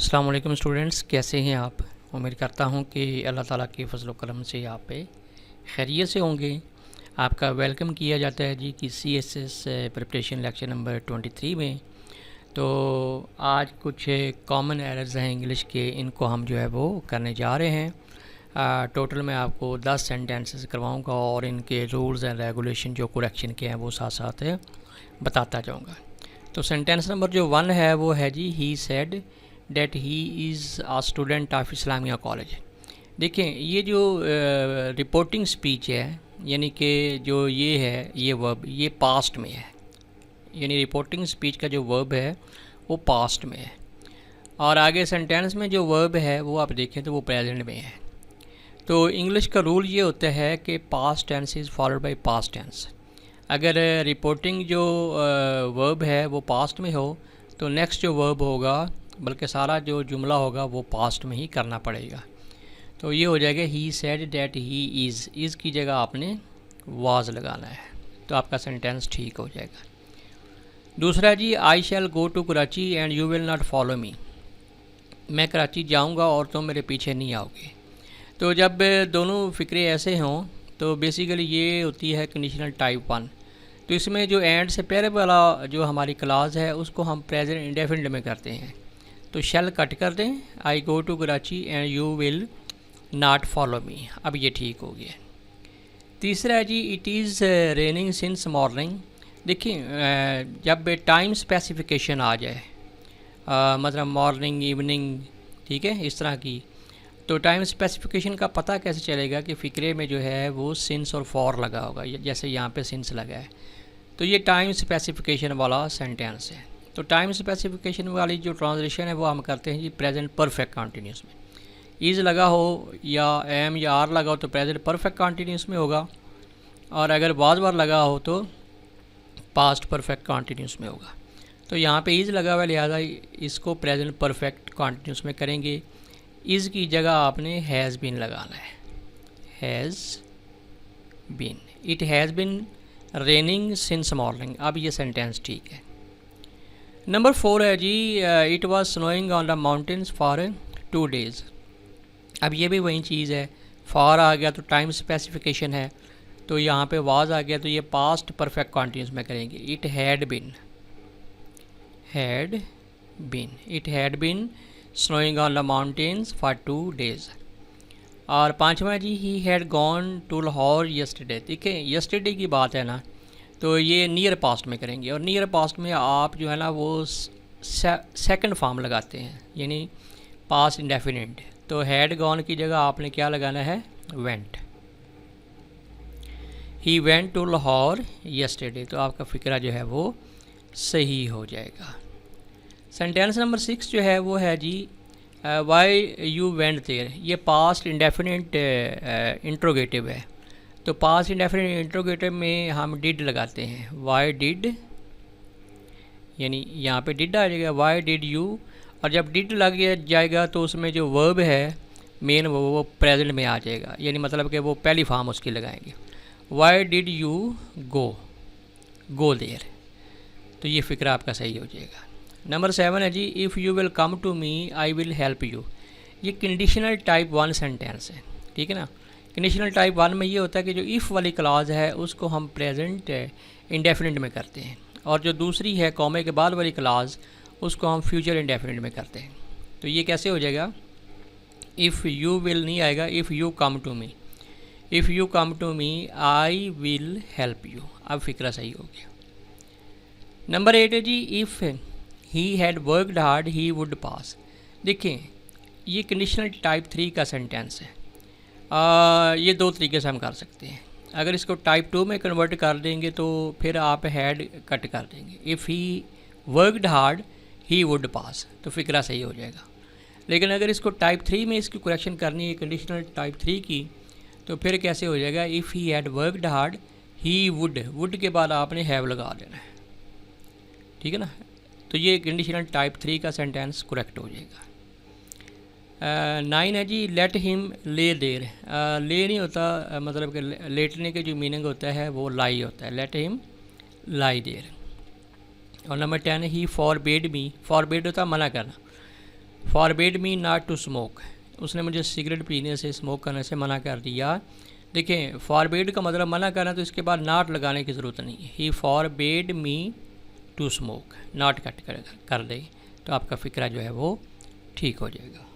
अस्सलाम वालेकुम स्टूडेंट्स, कैसे हैं आप। उम्मीद करता हूं कि अल्लाह ताला के फजल करम से आप पे खैरियत से होंगे। आपका वेलकम किया जाता है जी कि CSS प्रिपरेशन लेक्चर नंबर 23 में। तो आज कुछ कॉमन एरर्स हैं इंग्लिश के, इनको हम जो है वो करने जा रहे हैं। टोटल मैं आपको 10 सेंटेंसेस करवाऊंगा और इनके रूल्स एंड रेगुलेशन जो करेक्शन के हैं वो साथ साथ बताता जाऊंगा। तो सेंटेंस नंबर जो 1 है वो है जी, he said that he is a student of Islamia college. देखें, ये जो रिपोर्टिंग स्पीच है, यानी कि जो ये है, ये वर्ब ये पास्ट में है, यानी रिपोर्टिंग स्पीच का जो वर्ब है वो पास्ट में है। और आगे सेंटेंस में जो वर्ब है वो आप देखें तो वो प्रेजेंट में है। तो इंग्लिश का रूल ये होता है कि past tense is followed by past tense. अगर रिपोर्टिंग जो वर्ब है वो पास्ट में हो तो नेक्स्ट जो वर्ब होगा, बल्कि सारा जो जुमला होगा वो पास्ट में ही करना पड़ेगा। तो ये हो जाएगा he said that he is की जगह आपने वाज लगाना है, तो आपका सेंटेंस ठीक हो जाएगा। दूसरा जी, I shall go to Karachi and you will not follow me. मैं कराची जाऊंगा और तुम मेरे पीछे नहीं आओगे। तो जब दोनों फ़िक्रे ऐसे हों तो बेसिकली ये होती है कंडीशनल टाइप 1। तो इसमें जो एंड से पहले वाला जो हमारी क्लास है उसको हम प्रेजेंट इंडेफिनिट में करते हैं। तो शैल कट कर दें, I go to Karachi and you will not follow me. अब ये ठीक हो गया। तीसरा है जी, it is raining since morning. देखिए, जब टाइम स्पेसिफिकेशन आ जाए, मतलब मॉर्निंग, इवनिंग, ठीक है, इस तरह की, तो टाइम स्पेसिफिकेशन का पता कैसे चलेगा कि फ़िक्रे में जो है वो सिंस और फॉर लगा होगा, जैसे यहाँ पे सिंस लगा है। तो ये टाइम स्पेसिफिकेशन वाला सेंटेंस है। तो टाइम स्पेसिफिकेशन वाली जो ट्रांसलेशन है वो हम करते हैं जी प्रेजेंट परफेक्ट कंटिन्यूस में। इज़ लगा हो या एम या आर लगा हो तो प्रेजेंट परफेक्ट कंटिन्यूस में होगा, और अगर बार बार लगा हो तो पास्ट परफेक्ट कंटिन्यूस में होगा। तो यहाँ पे इज़ लगा हुआ, लिहाजा इसको प्रेजेंट परफेक्ट कंटिन्यूस में करेंगे। इज़ की जगह आपने हैज़ बीन लगाना है, has been. It has been raining since morning. अब ये सेंटेंस ठीक है। नंबर 4 है जी, it was snowing on the mountains for 2 days। अब ये भी वही चीज़ है, फॉर आ गया तो टाइम स्पेसिफिकेशन है, तो यहाँ पे वाज आ गया तो ये पास्ट परफेक्ट कंटिन्यूस में करेंगे। It had been, it had been snowing on the mountains for 2 days। और पांचवा जी, he had gone to Lahore yesterday. देखिए, यस्टरडे की बात है ना, तो ये नियर पास्ट में करेंगे, और नियर पास्ट में आप जो है ना वो सेकंड फॉर्म लगाते हैं, यानी पास्ट इंडेफिनिट। तो हैड गॉन की जगह आपने क्या लगाना है, went. He went to Lahore yesterday, तो आपका फिक्रा जो है वो सही हो जाएगा। सेंटेंस नंबर 6 जो है वो है जी, वाई यू वेंट देयर। ये पास्ट इंडेफिनिट इंट्रोगेटिव है। तो पास्ट इंडेफिनिट इंट्रोगेटिव में हम डिड लगाते हैं, वाई डिड, यानी यहाँ पे डिड आ जाएगा, वाई डिड यू। और जब डिड लग जाएगा तो उसमें जो वर्ब है मेन वो प्रेजेंट में आ जाएगा, यानी मतलब कि वो पहली फॉर्म उसकी लगाएंगे, why did you go there. तो ये फ़िक्रा आपका सही हो जाएगा। नंबर 7 है जी, if you will come to me I will help you. ये कंडीशनल टाइप 1 सेंटेंस है, ठीक है ना। कंडीशनल टाइप 1 में ये होता है कि जो इफ़ वाली क्लॉज है उसको हम प्रेजेंट इंडेफिनिट में करते हैं, और जो दूसरी है कॉमे के बाद वाली क्लॉज उसको हम फ्यूचर इंडेफिनिट में करते हैं। तो ये कैसे हो जाएगा, इफ़ यू विल नहीं आएगा, if you come to me, if you come to me I will help you. अब फिक्रा सही हो गया। नंबर 8 है जी, if he had worked hard he would pass. देखिए, ये कंडीशनल टाइप 3 का सेंटेंस है। ये दो तरीके से हम कर सकते हैं। अगर इसको टाइप 2 में कन्वर्ट कर देंगे तो फिर आप हैड कट कर देंगे, if he worked hard he would पास, तो फिक्रा सही हो जाएगा। लेकिन अगर इसको टाइप 3 में इसकी करेक्शन करनी है कंडीशनल टाइप 3 की, तो फिर कैसे हो जाएगा, if he had worked hard he would के बाद आपने हैव लगा देना है, ठीक है ना। तो ये कंडीशनल टाइप 3 का सेंटेंस करेक्ट हो जाएगा। 9 है जी, लेट हिम ले देर। ले नहीं होता, मतलब कि लेटने के जो मीनिंग होता है वो लाई होता है, लेट हिम लाई देर। और नंबर 10 है, ही फॉरबेड मी। फॉरबेड होता है मना करना, forbid me not to smoke, उसने मुझे सिगरेट पीने से, स्मोक करने से मना कर दिया। देखें, फॉरबिड का मतलब मना करना, तो इसके बाद नॉट लगाने की ज़रूरत नहीं है। He forbid me to smoke, not cut कर दे तो आपका फ़िक्रा जो है वो ठीक हो जाएगा।